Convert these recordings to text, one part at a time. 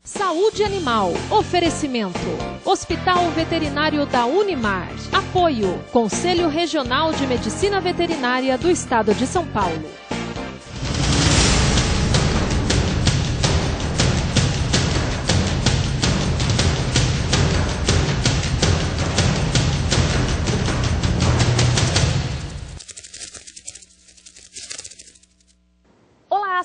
Saúde Animal. Oferecimento. Hospital Veterinário da Unimar. Apoio. Conselho Regional de Medicina Veterinária do Estado de São Paulo.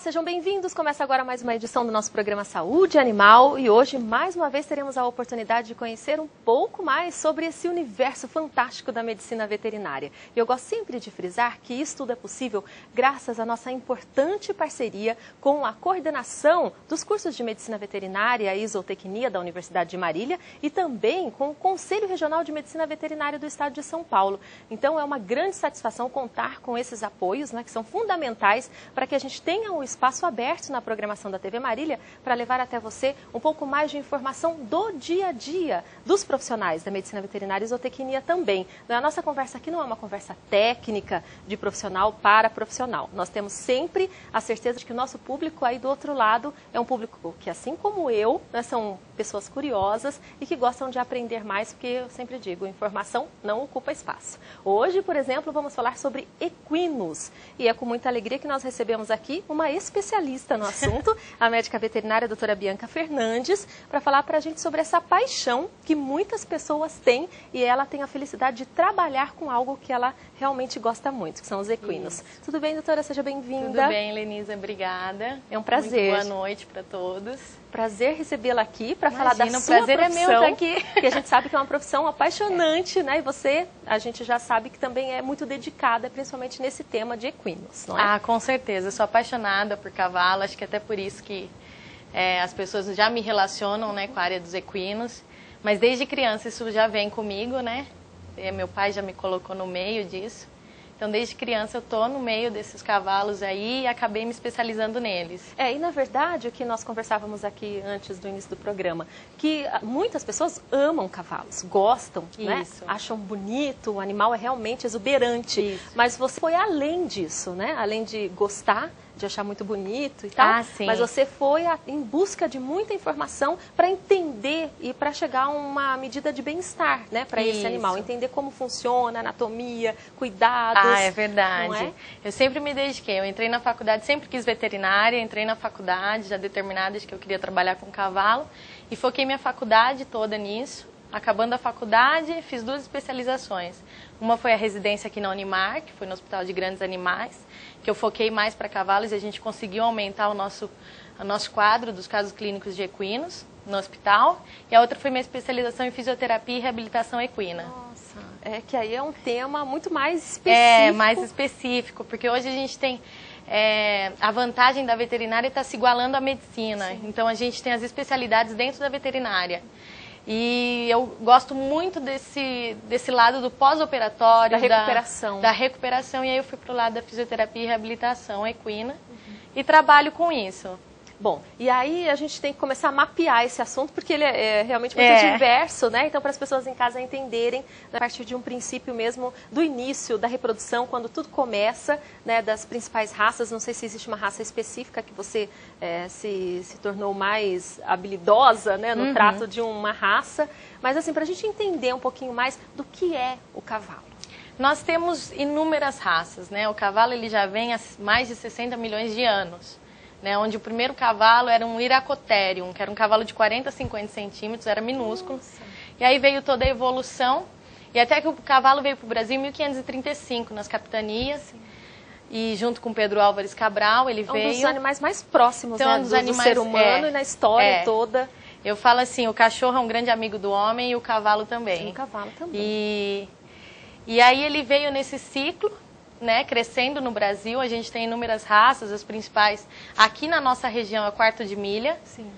Sejam bem-vindos. Começa agora mais uma edição do nosso programa Saúde Animal e hoje, mais uma vez, teremos a oportunidade de conhecer um pouco mais sobre esse universo fantástico da medicina veterinária. E eu gosto sempre de frisar que isso tudo é possível graças à nossa importante parceria com a coordenação dos cursos de medicina veterinária e zootecnia da Universidade de Marília e também com o Conselho Regional de Medicina Veterinária do Estado de São Paulo. Então, é uma grande satisfação contar com esses apoios, que são fundamentais para que a gente tenha um espaço aberto na programação da TV Marília para levar até você um pouco mais de informação do dia a dia dos profissionais da medicina veterinária e zootecnia também. A nossa conversa aqui não é uma conversa técnica de profissional para profissional. Nós temos sempre a certeza de que o nosso público aí do outro lado é um público que, assim como eu, são pessoas curiosas e que gostam de aprender mais, porque eu sempre digo, informação não ocupa espaço. Hoje, por exemplo, vamos falar sobre equinos e é com muita alegria que nós recebemos aqui uma especialista no assunto, a médica veterinária a doutora Bianca Fernandes, para falar para a gente sobre essa paixão que muitas pessoas têm e ela tem a felicidade de trabalhar com algo que ela realmente gosta muito, que são os equinos. Isso. Tudo bem, doutora? Seja bem-vinda. Tudo bem, Lenisa. Obrigada. É um prazer. Muito boa noite para todos. Prazer recebê-la aqui para falar da sua prazer profissão, é meu estar aqui. que a gente sabe que é uma profissão apaixonante, E você, a gente já sabe que também é muito dedicada, principalmente nesse tema de equinos, não é? Ah, com certeza. Eu sou apaixonada por cavalo, acho que até por isso que as pessoas já me relacionam, com a área dos equinos. Mas desde criança isso já vem comigo, Meu pai já me colocou no meio disso. Então, desde criança eu estou no meio desses cavalos aí e acabei me especializando neles. E na verdade, o que nós conversávamos aqui antes do início do programa, que muitas pessoas amam cavalos, gostam, acham bonito, o animal é realmente exuberante. Isso. Mas você foi além disso, Além de gostar, de achar muito bonito e tal, mas você foi em busca de muita informação para entender e para chegar a uma medida de bem-estar, para esse animal, entender como funciona, anatomia, cuidados. Ah, é verdade. Não é? Eu sempre me dediquei, eu entrei na faculdade, sempre quis veterinária, entrei na faculdade já determinada de que eu queria trabalhar com cavalo e foquei minha faculdade toda nisso. Acabando a faculdade, fiz 2 especializações. Uma foi a residência aqui na Unimar, que foi no Hospital de Grandes Animais, que eu foquei mais para cavalos e a gente conseguiu aumentar o nosso quadro dos casos clínicos de equinos no hospital. E a outra foi minha especialização em fisioterapia e reabilitação equina. Nossa, é que aí é um tema muito mais específico. É, mais específico, porque hoje a gente tem... a vantagem da veterinária está se igualando à medicina. Sim. Então a gente tem as especialidades dentro da veterinária. E eu gosto muito desse lado do pós-operatório, da recuperação. E aí eu fui para o lado da fisioterapia e reabilitação equina e trabalho com isso. Bom, e aí a gente tem que começar a mapear esse assunto, porque ele é realmente muito diverso, Então, para as pessoas em casa entenderem, a partir de um princípio mesmo, do início da reprodução, quando tudo começa, das principais raças, não sei se existe uma raça específica que você se tornou mais habilidosa, no trato de uma raça, mas assim, para a gente entender um pouquinho mais do que é o cavalo. Nós temos inúmeras raças, O cavalo ele já vem há mais de 60 milhões de anos. Onde o primeiro cavalo era um Iracotherium, que era um cavalo de 40 a 50 centímetros, era minúsculo. Nossa. E aí veio toda a evolução, e até que o cavalo veio para o Brasil em 1535, nas capitanias. Sim. E junto com Pedro Álvares Cabral, ele veio... Um dos animais mais próximos do ser humano e na história toda. Eu falo assim, o cachorro é um grande amigo do homem e o cavalo também. E o cavalo também. E aí ele veio nesse ciclo... crescendo no Brasil, a gente tem inúmeras raças, as principais aqui na nossa região é o quarto de milha, sim.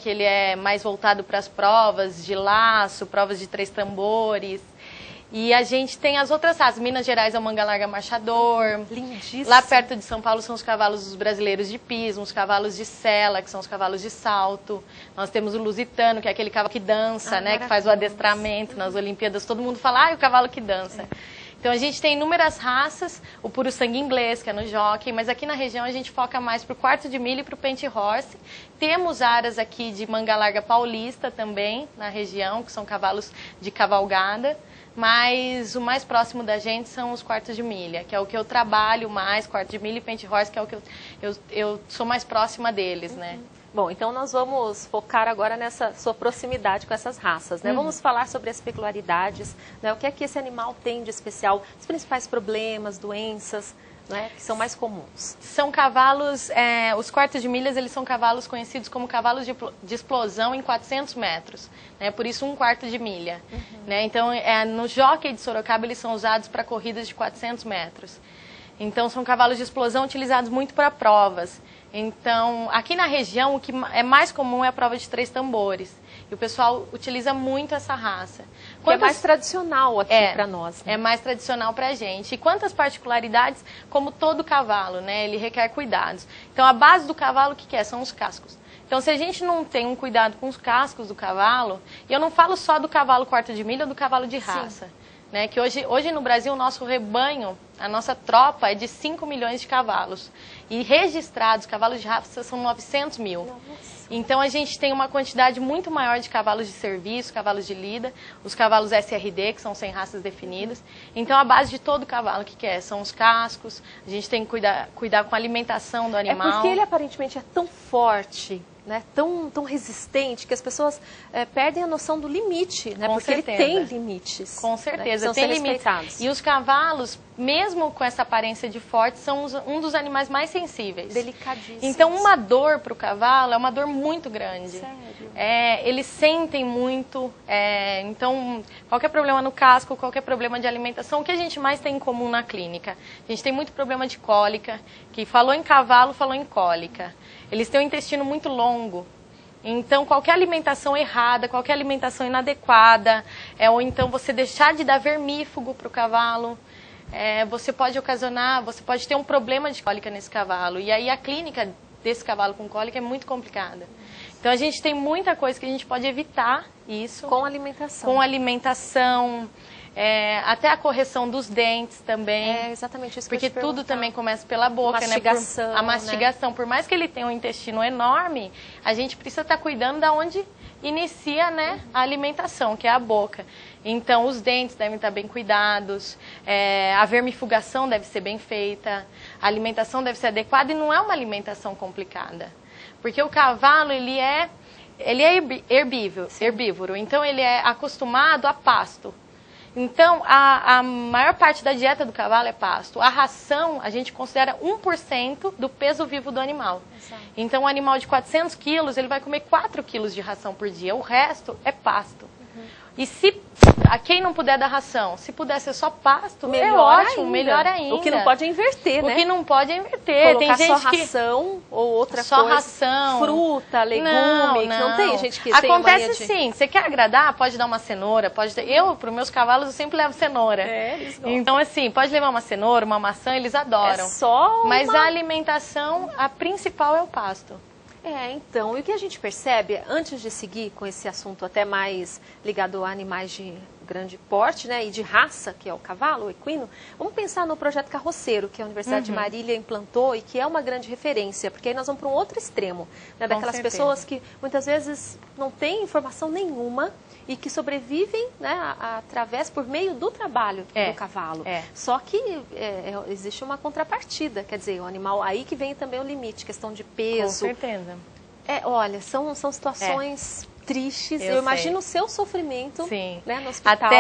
Que ele é mais voltado para as provas de laço, provas de 3 tambores. E a gente tem as outras raças, Minas Gerais é o manga larga marchador. Lindíssimo. Lá perto de São Paulo são os cavalos dos brasileiros de pismo, os cavalos de sela, que são os cavalos de salto. Nós temos o lusitano, que é aquele cavalo que dança, que faz o adestramento nas Olimpíadas. Todo mundo fala, o cavalo que dança. Então a gente tem inúmeras raças, o puro sangue inglês, que é no jockey, mas aqui na região a gente foca mais pro quarto de milha e pro paint horse. Temos áreas aqui de manga larga paulista também na região, que são cavalos de cavalgada, mas o mais próximo da gente são os quartos de milha, que é o que eu trabalho mais, quarto de milha e paint horse, que é o que eu sou mais próxima deles, né? Bom, então nós vamos focar agora nessa sua proximidade com essas raças, né? Vamos falar sobre as peculiaridades, né? O que é que esse animal tem de especial, os principais problemas, doenças, né? Que são mais comuns. São cavalos, os quartos de milhas, eles são cavalos conhecidos como cavalos de explosão em 400 metros, né? Por isso 1/4 de milha. Né? Então, no jockey de Sorocaba, eles são usados para corridas de 400 metros. Então, são cavalos de explosão utilizados muito para provas. Então, aqui na região, o que é mais comum é a prova de 3 tambores. E o pessoal utiliza muito essa raça. Que é mais tradicional aqui para nós. Né? É mais tradicional para a gente. E quantas particularidades, como todo cavalo, né? Ele requer cuidados. Então, a base do cavalo, o que é? São os cascos. Então, se a gente não tem um cuidado com os cascos do cavalo, e eu não falo só do cavalo quarto de milha ou do cavalo de raça. Sim. Né, que hoje no Brasil o nosso rebanho, a nossa tropa é de 5 milhões de cavalos. E registrados, cavalos de raça, são 900 mil. Nossa. Então a gente tem uma quantidade muito maior de cavalos de serviço, cavalos de lida, os cavalos SRD, que são sem raças definidas. Então a base de todo cavalo, o que é? São os cascos, a gente tem que cuidar com a alimentação do animal. É porque ele aparentemente é tão forte, né, tão resistente, que as pessoas perdem a noção do limite, né? Porque certeza. Ele tem limites. Com certeza, né, tem limites. E os cavalos, mesmo com essa aparência de forte, são um dos animais mais sensíveis. Delicadíssimos. Então, uma dor para o cavalo é uma dor muito grande. Sério? Eles sentem muito. Então, qualquer problema no casco, qualquer problema de alimentação, o que a gente mais tem em comum na clínica? A gente tem muito problema de cólica, que falou em cavalo, falou em cólica. Eles têm um intestino muito longo, então qualquer alimentação errada, qualquer alimentação inadequada, ou então você deixar de dar vermífugo para o cavalo, você pode ter um problema de cólica nesse cavalo. E aí a clínica desse cavalo com cólica é muito complicada. Então a gente tem muita coisa que a gente pode evitar isso. Com alimentação. Com alimentação. Até a correção dos dentes também. É exatamente isso que porque tudo também começa pela boca, mastigação, né? A mastigação. Né? Por mais que ele tenha um intestino enorme, a gente precisa estar cuidando da onde inicia, né, a alimentação, que é a boca. Então, os dentes devem estar bem cuidados, a vermifugação deve ser bem feita, a alimentação deve ser adequada e não é uma alimentação complicada. Porque o cavalo, ele é herbívoro, então ele é acostumado a pasto. Então, a maior parte da dieta do cavalo é pasto. A ração, a gente considera 1% do peso vivo do animal. Exato. Então, um animal de 400 quilos, ele vai comer 4 quilos de ração por dia. O resto é pasto. E se quem não puder dar ração, se puder ser só pasto, melhor é ótimo, ainda. Melhor ainda. O que não pode é inverter, né? O que não pode é inverter. Colocar tem gente só ração ou outra só coisa. Ração. Fruta, legume, não tem gente que tem acontece sim, você quer agradar, pode dar uma cenoura, para os meus cavalos, eu sempre levo cenoura. Eles gostam. Então, assim, pode levar uma cenoura, uma maçã, eles adoram. É só Mas a alimentação, a principal é o pasto. Então, e o que a gente percebe, antes de seguir com esse assunto até mais ligado a animais de grande porte, né, e de raça, que é o cavalo, o equino, vamos pensar no projeto carroceiro, que a Universidade de Marília implantou e que é uma grande referência, porque aí nós vamos para um outro extremo, né, daquelas pessoas que muitas vezes não têm informação nenhuma e que sobrevivem, né, através, por meio do trabalho do cavalo. Só que existe uma contrapartida, quer dizer, o animal, aí que vem também o limite, questão de peso. Com certeza. Olha, são situações tristes. Eu imagino o seu sofrimento, né, no hospital,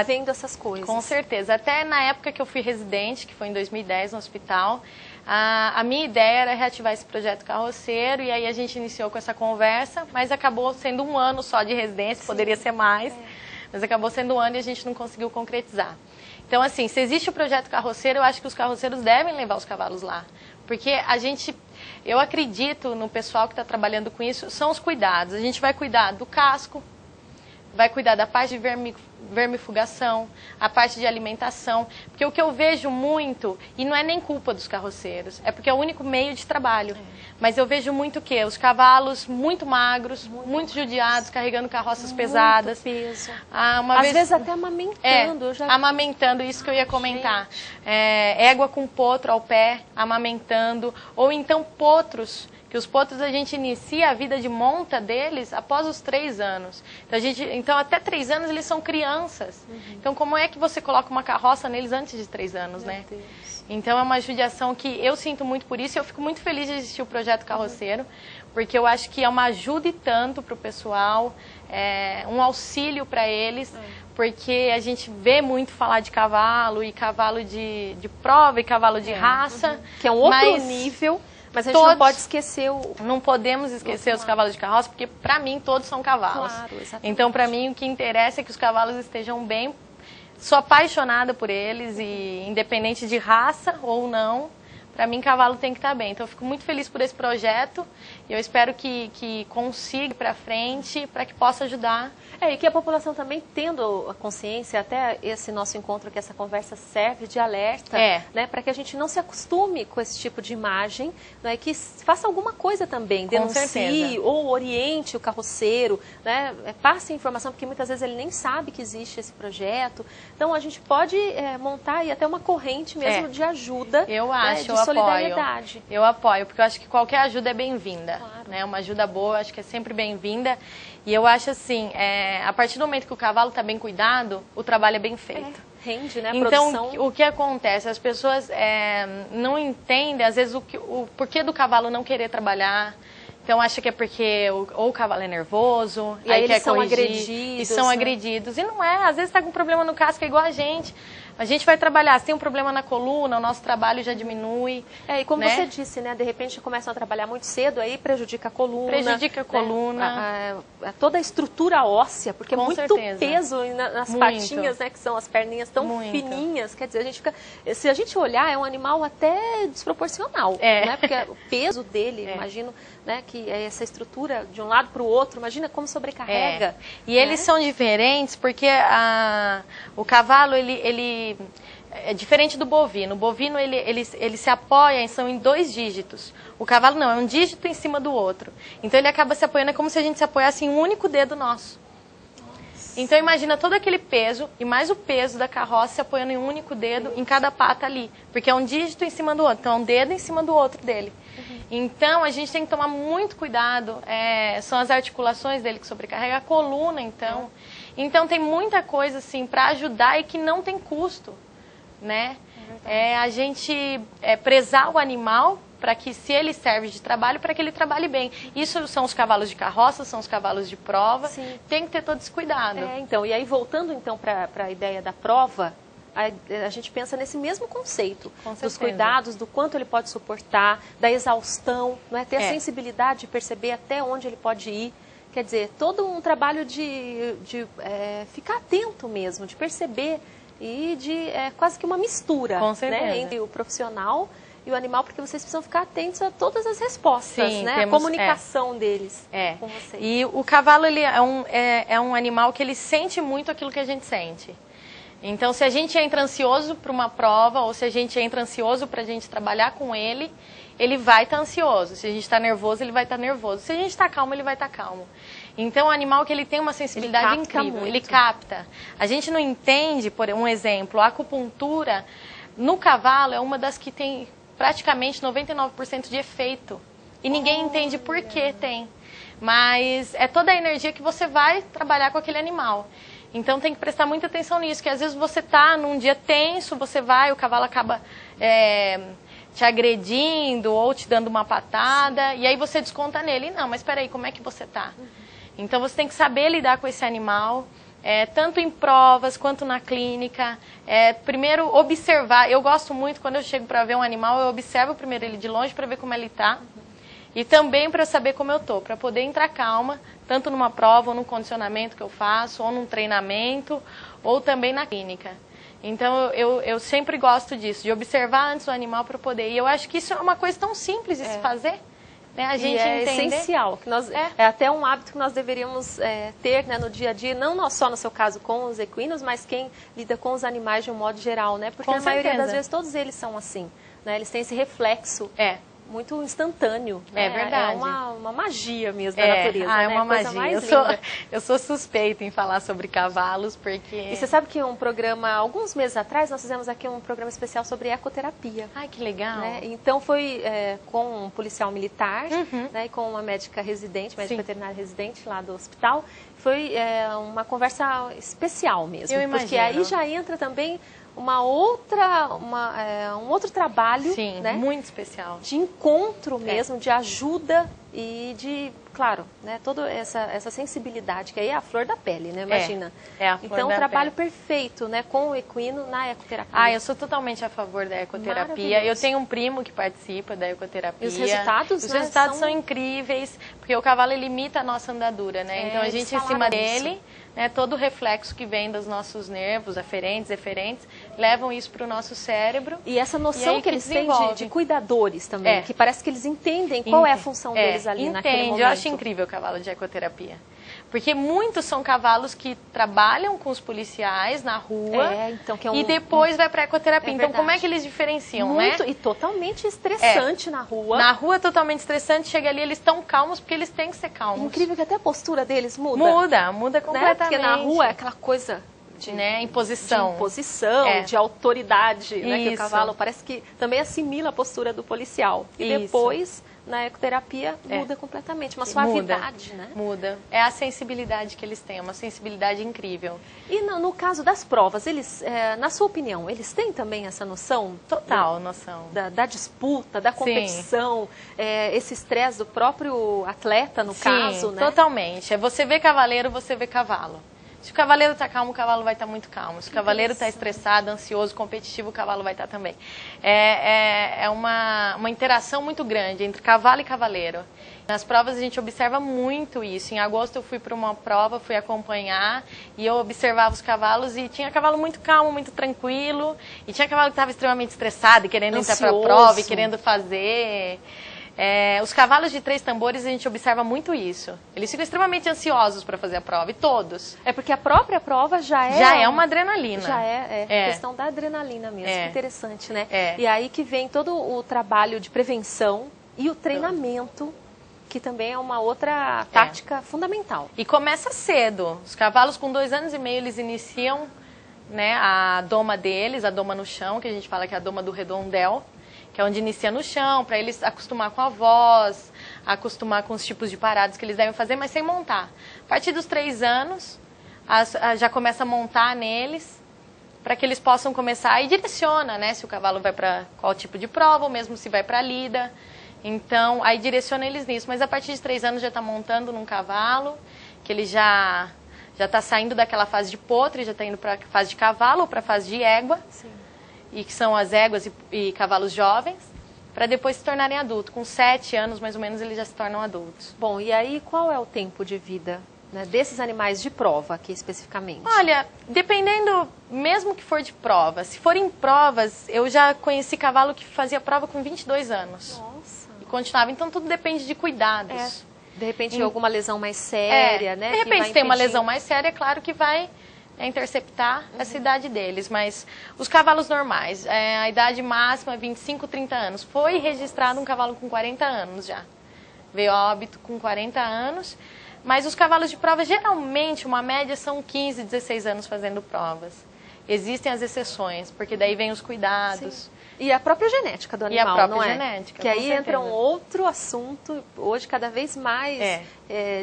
vendo essas coisas. Com certeza. Até na época que eu fui residente, que foi em 2010 no hospital, a minha ideia era reativar esse projeto carroceiro, e aí a gente iniciou com essa conversa, mas acabou sendo 1 ano só de residência, poderia ser mais, mas acabou sendo 1 ano e a gente não conseguiu concretizar. Então, assim, se existe o projeto carroceiro, eu acho que os carroceiros devem levar os cavalos lá, porque eu acredito no pessoal que está trabalhando com isso, são os cuidados. A gente vai cuidar do casco, vai cuidar da parte de vermifugação, a parte de alimentação. Porque o que eu vejo muito, e não é nem culpa dos carroceiros, é porque é o único meio de trabalho. Mas eu vejo muito o quê? Os cavalos muito magros, muito judiados, carregando carroças pesadas. Peso. Às vezes até amamentando. Amamentando, isso que eu ia comentar. Égua com potro ao pé, amamentando. Ou então potros, que os potros a gente inicia a vida de monta deles após os 3 anos. Então até 3 anos eles são crianças. Então como é que você coloca uma carroça neles antes de 3 anos, né? Meu Deus. Então é uma judiação que eu sinto muito por isso e eu fico muito feliz de existir o Projeto Carroceiro, porque eu acho que é uma ajuda e tanto para o pessoal, um auxílio para eles, porque a gente vê muito falar de cavalo e cavalo de prova e cavalo de raça. Que é um outro nível. Mas a gente não pode esquecer Não podemos esquecer os cavalos de carroça, porque para mim todos são cavalos. Claro, exatamente. Então para mim o que interessa é que os cavalos estejam bem. Sou apaixonada por eles e independente de raça ou não, para mim cavalo tem que estar bem. Então eu fico muito feliz por esse projeto e eu espero que consiga ir para frente para que possa ajudar. E que a população também tendo a consciência, até esse nosso encontro aqui, essa conversa serve de alerta, né, para que a gente não se acostume com esse tipo de imagem, né, que faça alguma coisa também, denuncie ou oriente o carroceiro, né, passe informação, porque muitas vezes ele nem sabe que existe esse projeto. Então a gente pode montar aí até uma corrente mesmo de ajuda, eu acho, de solidariedade. Eu apoio, porque eu acho que qualquer ajuda é bem-vinda. Claro. Né, uma ajuda boa, acho que é sempre bem-vinda. E eu acho assim, a partir do momento que o cavalo está bem cuidado, o trabalho é bem feito. Rende, né? A então, produção... o que acontece? As pessoas não entendem, às vezes, o porquê do cavalo não querer trabalhar. Então, acha que é porque ou o cavalo é nervoso, e aí eles são agredidos. E são agredidos. E não é, às vezes está com problema no casco, é igual a gente. A gente vai trabalhar, se tem um problema na coluna, o nosso trabalho já diminui. E como você disse, né, de repente começam a trabalhar muito cedo, aí prejudica a coluna. Prejudica a coluna. Né, toda a estrutura óssea, porque com muito certeza. Peso nas patinhas, né, que são as perninhas tão fininhas. Quer dizer, a gente fica, se a gente olhar, é um animal até desproporcional, né, porque o peso dele, imagino, né, que é essa estrutura de um lado para o outro, imagina como sobrecarrega. E eles são diferentes porque o cavalo, ele é diferente do bovino. O bovino, ele se apoia, são em 2 dígitos. O cavalo não, é um dígito em cima do outro. Então ele acaba se apoiando, é como se a gente se apoiasse em um único dedo nosso. Então imagina todo aquele peso e mais o peso da carroça se apoiando em um único dedo em cada pata ali. Porque é um dígito em cima do outro, então é um dedo em cima do outro dele. Então a gente tem que tomar muito cuidado, são as articulações dele que sobrecarregam, a coluna então. Então tem muita coisa assim para ajudar e que não tem custo, né? A gente prezar o animal para que, se ele serve de trabalho, para que ele trabalhe bem. Isso são os cavalos de carroça, são os cavalos de prova. Sim. Tem que ter todo esse cuidado. Então, e aí voltando então para a ideia da prova, a gente pensa nesse mesmo conceito, dos cuidados, do quanto ele pode suportar, da exaustão, não é? Ter a sensibilidade de perceber até onde ele pode ir. Quer dizer, todo um trabalho de ficar atento mesmo, de perceber e de quase que uma mistura, né, entre o profissional e o animal, porque vocês precisam ficar atentos a todas as respostas, sim, né? A comunicação deles com vocês. E o cavalo, ele é um animal que ele sente muito aquilo que a gente sente. Então, se a gente entra ansioso para uma prova, ou se a gente entra ansioso para a gente trabalhar com ele, ele vai estar ansioso. Se a gente está nervoso, ele vai estar nervoso. Se a gente está calmo, ele vai estar calmo. Então, é um animal que ele tem uma sensibilidade incrível. Ele capta. A gente não entende, por um exemplo, a acupuntura no cavalo é uma das que tem praticamente 99% de efeito. E ninguém entende por que tem. Mas é toda a energia que você vai trabalhar com aquele animal. Então tem que prestar muita atenção nisso, que às vezes você está num dia tenso, você vai, o cavalo acaba te agredindo ou te dando uma patada, e aí você desconta nele. Não, mas espera aí, como é que você está? Então você tem que saber lidar com esse animal, tanto em provas quanto na clínica. Primeiro observar, eu gosto muito, quando eu chego para ver um animal, eu observo primeiro ele de longe para ver como ele está. E também para saber como eu estou, para poder entrar calma, tanto numa prova, ou num condicionamento que eu faço, ou num treinamento, ou também na clínica. Então eu sempre gosto disso, de observar antes o animal para poder. E eu acho que isso é uma coisa tão simples de se fazer, né? A gente é entender... essencial, que é até um hábito que nós deveríamos ter, né, no dia a dia, não só no seu caso com os equinos, mas quem lida com os animais de um modo geral, né? Porque com a maioria certeza. das vezes todos eles são assim, né? Eles têm esse reflexo muito instantâneo. É verdade. É uma magia mesmo da natureza, é né? uma Coisa magia. mais Eu sou suspeita em falar sobre cavalos, porque... E você sabe que alguns meses atrás, nós fizemos aqui um programa especial sobre ecoterapia. Ai, que legal. Né? Então foi com um policial militar, né, e com uma médica veterinária residente lá do hospital. Foi uma conversa especial mesmo. Eu imagino. Porque aí já entra também um outro trabalho, né, muito especial, de encontro mesmo, de ajuda e de, claro, né, toda essa sensibilidade, que aí é a flor da pele, né, imagina. É a flor então, da o trabalho pele. perfeito, né, com o equino na ecoterapia. Eu sou totalmente a favor da ecoterapia. Eu tenho um primo que participa da ecoterapia. E os resultados, os resultados são incríveis, porque o cavalo limita a nossa andadura, né? Então a gente, em cima dele, né, todo o reflexo que vem dos nossos nervos, aferentes, eferentes, levam isso para o nosso cérebro. E essa noção que eles têm de cuidadores também, que parece que eles entendem qual é a função deles ali naquele momento. Eu acho incrível o cavalo de ecoterapia. Porque muitos são cavalos que trabalham com os policiais na rua e depois vai para a ecoterapia. Então, como é que eles diferenciam, né? E totalmente estressante na rua. Na rua, totalmente estressante. Chega ali, eles estão calmos porque eles têm que ser calmos. Incrível que até a postura deles muda. Muda completamente. Né? Porque na rua é aquela coisa... imposição. De imposição, de autoridade, né? Que o cavalo parece que também assimila a postura do policial. E depois, na ecoterapia, muda completamente. Uma suavidade, né? Muda. É a sensibilidade que eles têm, uma sensibilidade incrível. E no caso das provas, eles, na sua opinião, eles têm também essa noção? Total noção. Da disputa, da competição, esse estresse do próprio atleta, no caso, né? Totalmente. Você vê cavaleiro, você vê cavalo. Se o cavaleiro está calmo, o cavalo vai estar muito calmo. Se o cavaleiro está estressado, ansioso, competitivo, o cavalo vai estar também. É uma interação muito grande entre cavalo e cavaleiro. Nas provas a gente observa muito isso. Em agosto eu fui para uma prova, fui acompanhar e eu observava os cavalos e tinha cavalo muito calmo, muito tranquilo. E tinha cavalo que estava extremamente estressado e querendo entrar para a prova e querendo fazer... os cavalos de 3 tambores, a gente observa muito isso. Eles ficam extremamente ansiosos para fazer a prova, e todos. É porque a própria prova já é uma adrenalina. Já é questão da adrenalina mesmo. Que interessante, né? E aí que vem todo o trabalho de prevenção e o treinamento, que também é uma outra tática fundamental. E começa cedo. Os cavalos com 2 anos e meio, eles iniciam, né, a doma deles, a doma no chão, que a gente fala que é a doma do redondel, que é onde inicia no chão, para eles acostumar com a voz, acostumar com os tipos de paradas que eles devem fazer, mas sem montar. A partir dos 3 anos, já começa a montar neles, para que eles possam começar e direciona, né, se o cavalo vai para qual tipo de prova, ou mesmo se vai para a lida. Então, aí direciona eles nisso. Mas a partir de 3 anos já está montando num cavalo, que ele já está saindo daquela fase de potro, já está indo para a fase de cavalo ou para a fase de égua. Sim. E que são as éguas e cavalos jovens, para depois se tornarem adultos. Com 7 anos, mais ou menos, eles já se tornam adultos. Bom, e aí qual é o tempo de vida, né, desses animais de prova aqui especificamente? Olha, dependendo, mesmo que for de prova, se forem provas, eu já conheci cavalo que fazia prova com 22 anos. Nossa. E continuava, então tudo depende de cuidados. De repente alguma lesão mais séria, né? De repente se tem uma lesão mais séria, é claro que vai... interceptar essa idade deles, mas os cavalos normais, a idade máxima é 25, 30 anos. Foi registrado um cavalo com 40 anos já. Veio a óbito com 40 anos, mas os cavalos de prova, geralmente, uma média são 15, 16 anos fazendo provas. Existem as exceções, porque daí vem os cuidados. Sim. E a própria genética do animal, não é? E a própria genética, genética, que aí entra um outro assunto, hoje cada vez mais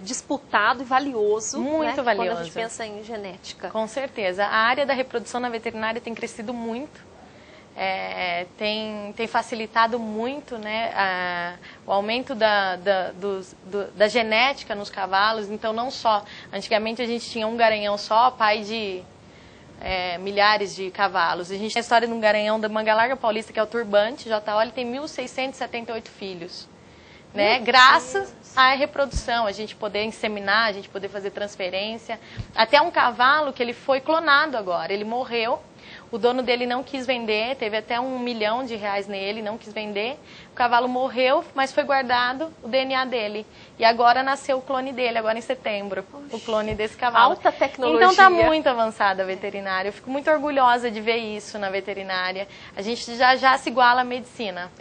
disputado e valioso. Muito valioso. Quando a gente pensa em genética. Com certeza. A área da reprodução na veterinária tem crescido muito. Tem facilitado muito, né, o aumento da genética nos cavalos. Então, não só... Antigamente a gente tinha um garanhão só, pai de... milhares de cavalos. A gente tem a história de um garanhão da Manga Larga Paulista, que é o Turbante, JO, ele tem 1.678 filhos. Né? Graças à reprodução, a gente poder inseminar, a gente poder fazer transferência. Até um cavalo que ele foi clonado agora, ele morreu. O dono dele não quis vender, teve até R$1 milhão nele, não quis vender. O cavalo morreu, mas foi guardado o DNA dele. E agora nasceu o clone dele, agora em setembro, o clone desse cavalo. Alta tecnologia. Então está muito avançada a veterinária. Eu fico muito orgulhosa de ver isso na veterinária. A gente já se iguala à medicina.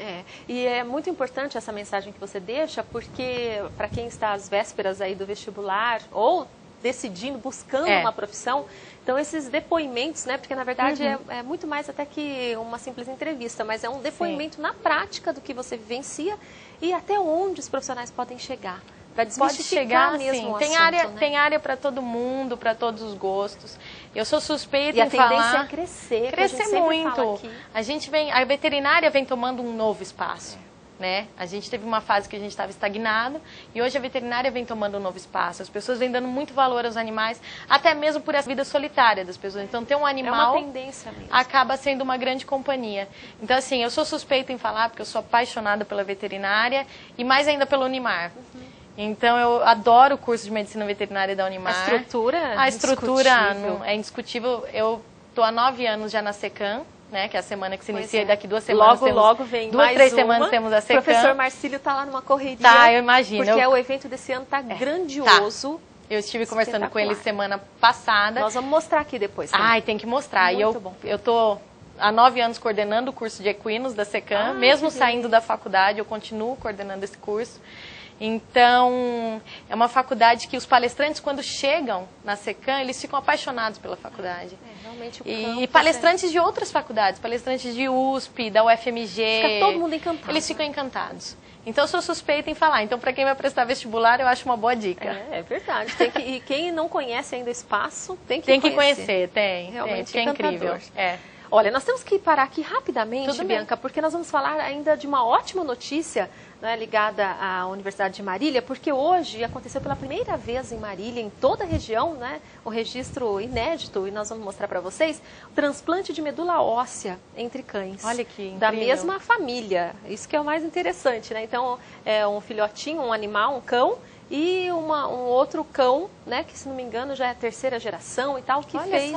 E é muito importante essa mensagem que você deixa, porque para quem está às vésperas aí do vestibular ou decidindo, buscando uma profissão, então esses depoimentos, né, porque na verdade é muito mais até que uma simples entrevista, mas é um depoimento na prática do que você vivencia e até onde os profissionais podem chegar. Para desmistificar mesmo o assunto, tem área para todo mundo, para todos os gostos. Eu sou suspeita e em falar. A tendência é crescer, crescer muito. A veterinária vem tomando um novo espaço. Né? A gente teve uma fase que a gente estava estagnado e hoje a veterinária vem tomando um novo espaço. As pessoas vêm dando muito valor aos animais, até mesmo por essa vida solitária das pessoas. Então, ter um animal é uma tendência mesmo. Acaba sendo uma grande companhia. Então, assim, eu sou suspeita em falar porque eu sou apaixonada pela veterinária e mais ainda pelo Unimar. Então, eu adoro o curso de medicina veterinária da Unimar. A estrutura é indiscutível. Eu estou há 9 anos já na SECAM. Né, que é a semana que se inicia, e daqui 2 semanas logo vem 2, 3 semanas temos a SECAM. O professor Marcílio está lá numa correria. Tá, eu imagino. Porque o evento desse ano está grandioso. Tá. Eu estive conversando com ele semana passada. Nós vamos mostrar aqui depois. Ai, tem que mostrar. Muito bom. Eu tô há 9 anos coordenando o curso de equinos da SECAM. Mesmo saindo da faculdade, eu continuo coordenando esse curso. Então, é uma faculdade que os palestrantes, quando chegam na SECAM, eles ficam apaixonados pela faculdade. Realmente e palestrantes de outras faculdades, palestrantes de USP, da UFMG. Fica todo mundo encantado. Eles ficam encantados. Então, eu sou suspeita em falar. Então, para quem vai prestar vestibular, eu acho uma boa dica. É verdade. E quem não conhece ainda o espaço, tem que conhecer. Realmente que é incrível. Olha, nós temos que parar aqui rapidamente, Bianca, porque nós vamos falar ainda de uma ótima notícia, né, ligada à Universidade de Marília, porque hoje aconteceu pela primeira vez em Marília, em toda a região, né, um registro inédito, e nós vamos mostrar para vocês, o transplante de medula óssea entre cães. Olha que incrível. Da mesma família. Isso que é o mais interessante, né? Então, é um filhotinho, um animal, um cão, e um outro cão, né, que se não me engano já é a 3ª geração e tal, que fez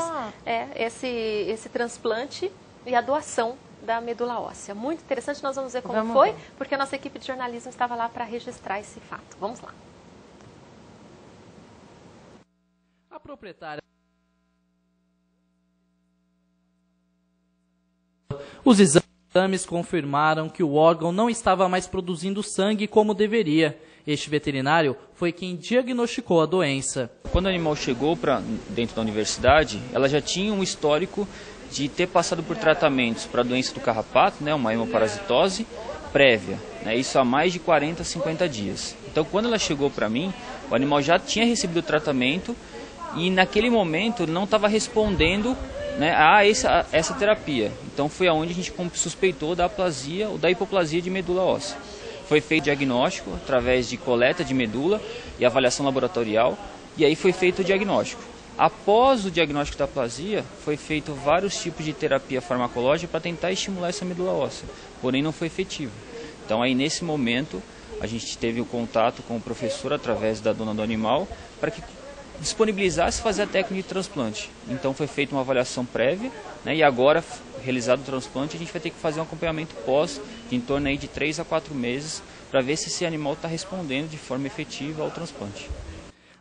esse transplante e a doação da medula óssea. Muito interessante, nós vamos ver como foi, porque a nossa equipe de jornalismo estava lá para registrar esse fato. Vamos lá. A proprietária... Os exames confirmaram que o órgão não estava mais produzindo sangue como deveria. Este veterinário foi quem diagnosticou a doença. Quando o animal chegou dentro da universidade, ela já tinha um histórico de ter passado por tratamentos para a doença do carrapato, né, uma hemoparasitose prévia, né, isso há mais de 40, 50 dias. Então, quando ela chegou para mim, o animal já tinha recebido o tratamento e naquele momento não estava respondendo, né, a essa terapia. Então, foi aonde a gente suspeitou da aplasia ou da hipoplasia de medula óssea. Foi feito diagnóstico através de coleta de medula e avaliação laboratorial, e aí foi feito o diagnóstico. Após o diagnóstico da aplasia, foi feito vários tipos de terapia farmacológica para tentar estimular essa medula óssea, porém não foi efetivo. Então aí nesse momento a gente teve o contato com o professor através da dona do animal para que disponibilizasse fazer a técnica de transplante. Então foi feita uma avaliação prévia, né, e agora, realizado o transplante, a gente vai ter que fazer um acompanhamento pós de em torno aí de 3 a 4 meses para ver se esse animal está respondendo de forma efetiva ao transplante.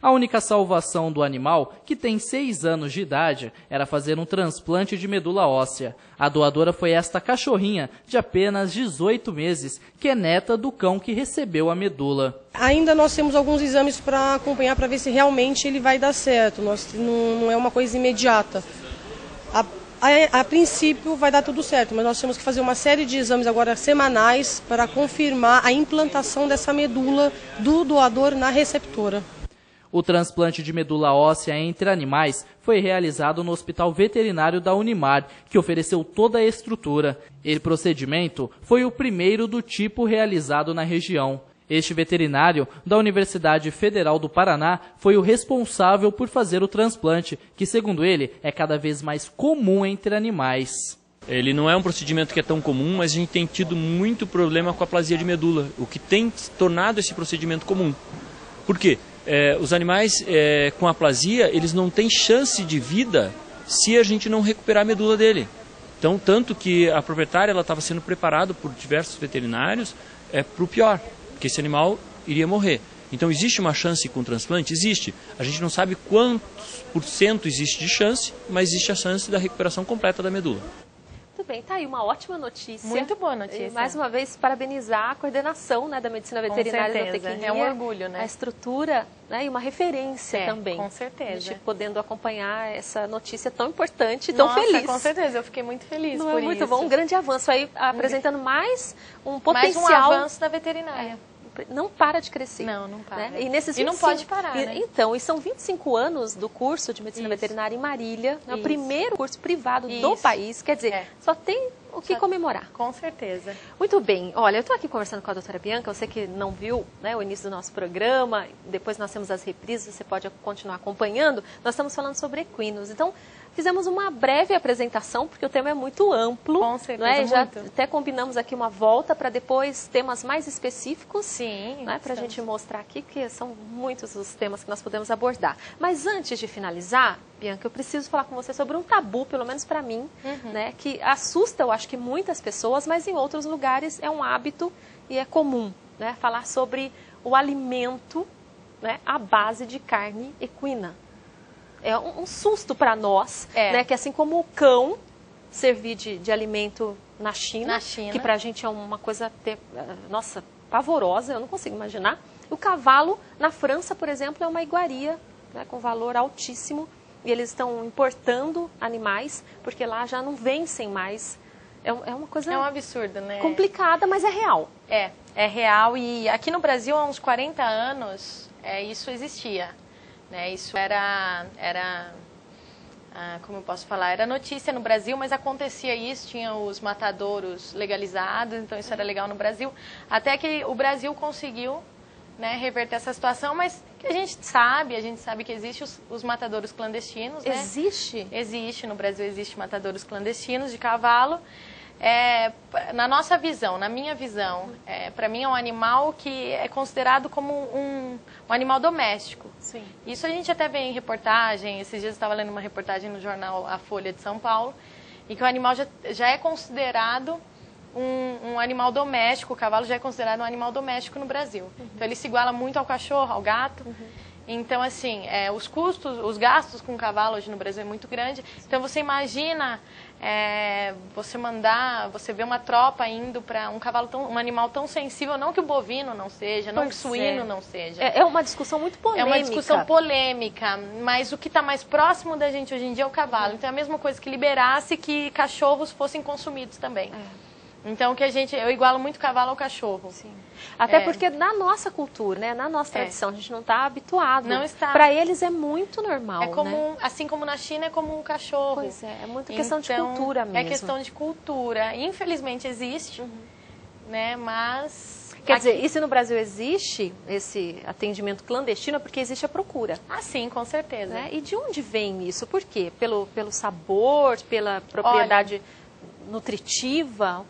A única salvação do animal, que tem 6 anos de idade, era fazer um transplante de medula óssea. A doadora foi esta cachorrinha, de apenas 18 meses, que é neta do cão que recebeu a medula. Ainda nós temos alguns exames para acompanhar, para ver se realmente ele vai dar certo. Não é uma coisa imediata. A princípio vai dar tudo certo, mas nós temos que fazer uma série de exames agora semanais para confirmar a implantação dessa medula do doador na receptora. O transplante de medula óssea entre animais foi realizado no Hospital Veterinário da Unimar, que ofereceu toda a estrutura. Esse procedimento foi o primeiro do tipo realizado na região. Este veterinário da Universidade Federal do Paraná foi o responsável por fazer o transplante, que, segundo ele, é cada vez mais comum entre animais. Ele não é um procedimento que é tão comum, mas a gente tem tido muito problema com a aplasia de medula, o que tem tornado esse procedimento comum. Por quê? Os animais com aplasia, eles não têm chance de vida se a gente não recuperar a medula dele. Então, tanto que a proprietária estava sendo preparada por diversos veterinários para o pior, que esse animal iria morrer. Então, existe uma chance com o transplante? Existe. A gente não sabe quantos % existe de chance, mas existe a chance da recuperação completa da medula. Muito bem, tá aí uma ótima notícia. Muito boa notícia. E, mais uma vez, parabenizar a coordenação, né, da medicina veterinária da Tequinia. É um orgulho, né? A estrutura, né, e uma referência também. Com certeza. A gente podendo acompanhar essa notícia tão importante e tão Nossa, feliz. Com certeza, eu fiquei muito feliz Não por é muito isso. bom, um grande avanço aí, apresentando mais um potencial. Mais um avanço da veterinária. Não para de crescer. Não para. Né? E, nesses não pode parar, né? Então, e são 25 anos do curso de medicina veterinária em Marília, é o primeiro curso privado do país, quer dizer, só tem o que comemorar. Com certeza. Muito bem, olha, eu estou aqui conversando com a doutora Bianca, você que não viu, né, o início do nosso programa, depois nós temos as reprises, você pode continuar acompanhando, nós estamos falando sobre equinos, então fizemos uma breve apresentação, porque o tema é muito amplo. Com certeza, né? Já muito. até combinamos aqui uma volta para depois temas mais específicos. Sim. Né? Para a gente mostrar aqui, porque são muitos os temas que nós podemos abordar. Mas antes de finalizar, Bianca, eu preciso falar com você sobre um tabu, pelo menos para mim, né? Que assusta, eu acho que muitas pessoas, mas em outros lugares é um hábito e é comum, né? Falar sobre o alimento, né, à base de carne equina. É um susto para nós, né? Que assim como o cão servir de alimento na China, que para a gente é uma coisa, nossa, pavorosa, eu não consigo imaginar. O cavalo, na França, por exemplo, é uma iguaria, né, com valor altíssimo, e eles estão importando animais, porque lá já não vencem mais. É uma coisa... É um absurdo, né? Complicada, mas é real. É real, e aqui no Brasil, há uns 40 anos, isso existia. Né, isso era como eu posso falar, era notícia no Brasil, mas acontecia isso, tinha os matadouros legalizados, então isso era legal no Brasil, até que o Brasil conseguiu, né, reverter essa situação, mas que a gente sabe que existe os matadouros clandestinos, né? Existe? Existe, no Brasil existe matadouros clandestinos de cavalo. Na nossa visão, na minha visão, para mim é um animal que é considerado como um animal doméstico. Sim. Isso a gente até vê em reportagem, esses dias eu estava lendo uma reportagem no jornal A Folha de São Paulo, e que o animal já é considerado um animal doméstico, o cavalo já é considerado um animal doméstico no Brasil. Então ele se iguala muito ao cachorro, ao gato. Então, assim, os custos, os gastos com o cavalo hoje no Brasil é muito grande. Então, você imagina você vê uma tropa indo para um animal tão sensível, não que o bovino não seja, não que o suíno não seja. É uma discussão muito polêmica. É uma discussão polêmica, mas o que está mais próximo da gente hoje em dia é o cavalo. Então, é a mesma coisa que liberasse que cachorros fossem consumidos também. Então, eu igualo muito cavalo ao cachorro. Sim. Até porque na nossa cultura, né, na nossa tradição, a gente não está habituado. Não está. Para eles é muito normal, É comum, né? assim como na China é como um cachorro. Pois é muito questão de cultura mesmo. É questão de cultura. Infelizmente existe, né, mas... Quer dizer, e se no Brasil existe esse atendimento clandestino, é porque existe a procura. Ah, sim, com certeza. Né? E de onde vem isso? Por quê? Pelo sabor, pela propriedade... nutritiva?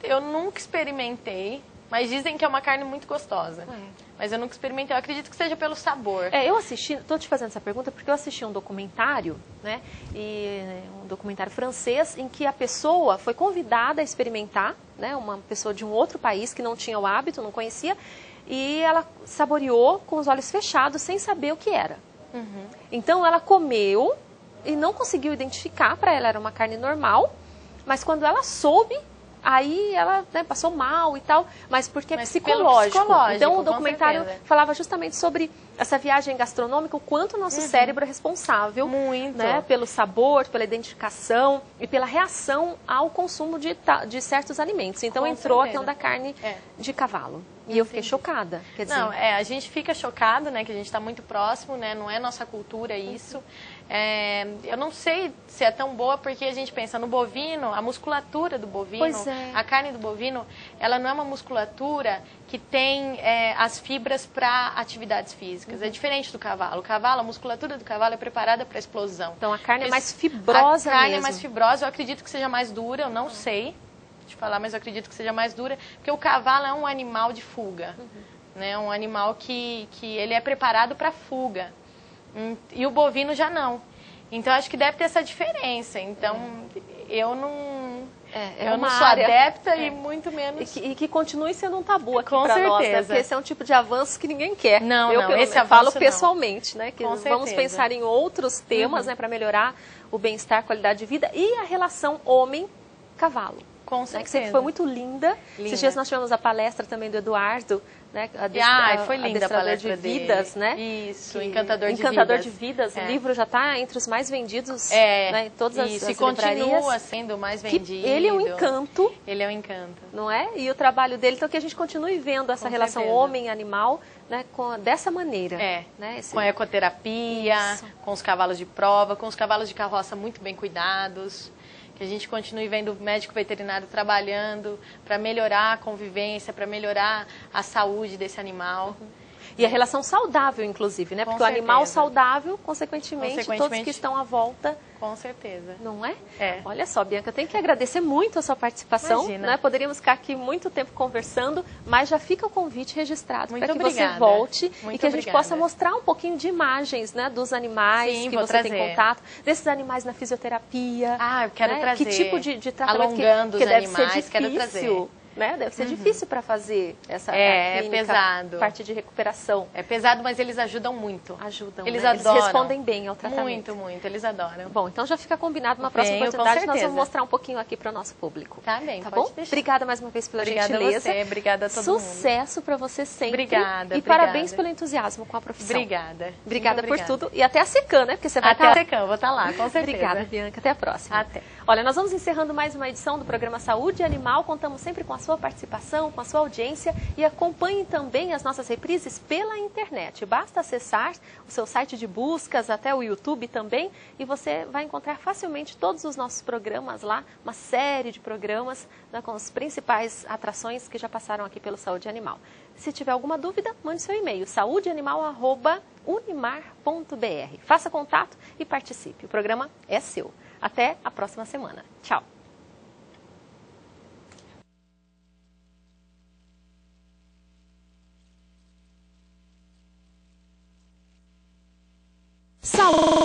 Eu nunca experimentei, mas dizem que é uma carne muito gostosa. Mas eu nunca experimentei, eu acredito que seja pelo sabor. Eu assisti, estou te fazendo essa pergunta porque eu assisti um documentário, né, um documentário francês, em que a pessoa foi convidada a experimentar, né, uma pessoa de um outro país que não tinha o hábito, não conhecia, e ela saboreou com os olhos fechados, sem saber o que era. Então ela comeu e não conseguiu identificar, para ela era uma carne normal, mas quando ela soube, aí ela, né, passou mal e tal, mas porque é psicológico. Então o documentário falava justamente sobre essa viagem gastronômica, o quanto o nosso cérebro é responsável, né, pelo sabor, pela identificação e pela reação ao consumo de certos alimentos. Então entrou a questão da carne de cavalo. E eu fiquei chocada. Quer dizer... Não, a gente fica chocado, né, que a gente está muito próximo, né, não é nossa cultura isso. Eu não sei se é tão boa porque a gente pensa no bovino, a musculatura do bovino, a carne do bovino, ela não é uma musculatura que tem as fibras para atividades físicas. É diferente do cavalo. O cavalo, a musculatura do cavalo é preparada para explosão. Então a carne é mais fibrosa mesmo. A carne é mais fibrosa, eu acredito que seja mais dura, eu não sei te falar, mas eu acredito que seja mais dura, porque o cavalo é um animal de fuga. Né? Um animal que ele é preparado para fuga. E o bovino já não. Então, acho que deve ter essa diferença. Então, eu não... eu não uma sou área, adepta e muito menos... E que continue sendo um tabu aqui Com para nós, né? certeza. Porque esse é um tipo de avanço que ninguém quer. Não, eu não, pelo esse menos avanço falo não. pessoalmente, né? Que Com vamos certeza. pensar em outros temas, né? Para melhorar o bem-estar, qualidade de vida e a relação homem-cavalo. Com Né, certeza. que sempre foi muito linda. Esses dias nós tivemos a palestra também do Eduardo, né? Foi linda a palestra de vidas, dele. né? Isso, Que, Encantador de Vidas. É. O livro já está entre os mais vendidos, né, em todas as e livrarias. continua sendo o mais vendido. Ele é um encanto. Ele é um encanto. Não é? E o trabalho dele, então que a gente continue vendo essa Com relação certeza. homem-animal, né, dessa maneira. Né, com a ecoterapia, Isso. com os cavalos de prova, com os cavalos de carroça muito bem cuidados. Que a gente continue vendo o médico veterinário trabalhando para melhorar a convivência, para melhorar a saúde desse animal. E a relação saudável, inclusive, né? Com Porque o animal certeza. saudável, consequentemente, todos que estão à volta, Com certeza. não é? É. Olha só, Bianca, eu tenho que agradecer muito a sua participação. Imagina. Né? Poderíamos ficar aqui muito tempo conversando, mas já fica o convite registrado Muito para que obrigada. você volte Muito e que a gente obrigada. possa mostrar um pouquinho de imagens, né, dos animais Sim, que vou você tem trazer. contato, desses animais na fisioterapia. Eu quero né? trazer. Que tipo de tratamento Alongando que os deve ser animais, quero difícil, né? Deve ser difícil para fazer essa É clínica, pesado. parte de recuperação. É pesado, mas eles ajudam muito. Ajudam, Eles né? adoram. Eles respondem bem ao tratamento. Muito, muito. Eles adoram. Bom, então já fica combinado uma próxima Venho, com oportunidade. Nós certeza. vamos mostrar um pouquinho aqui para o nosso público. Tá bem, Tá pode bom? deixar. Obrigada mais uma vez pela Obrigada a gentileza. você, obrigada a todo mundo. Sucesso para você sempre. Obrigada, E obrigada. parabéns pelo entusiasmo com a profissão. Obrigada. Obrigada Muito por tudo. E até a Secan, né? Porque você vai Até a estar... Secam, vou estar lá, com certeza. Obrigada, Bianca. Até a próxima. Até. Olha, nós vamos encerrando mais uma edição do programa Saúde Animal. Contamos sempre com a sua participação, com a sua audiência e acompanhe também as nossas reprises pela internet. Basta acessar o seu site de buscas, até o YouTube também, e você vai encontrar facilmente todos os nossos programas lá, uma série de programas, né, com as principais atrações que já passaram aqui pelo Saúde Animal. Se tiver alguma dúvida, mande seu e-mail, saudeanimal@unimar.br. Faça contato e participe. O programa é seu. Até a próxima semana. Tchau. Saúde.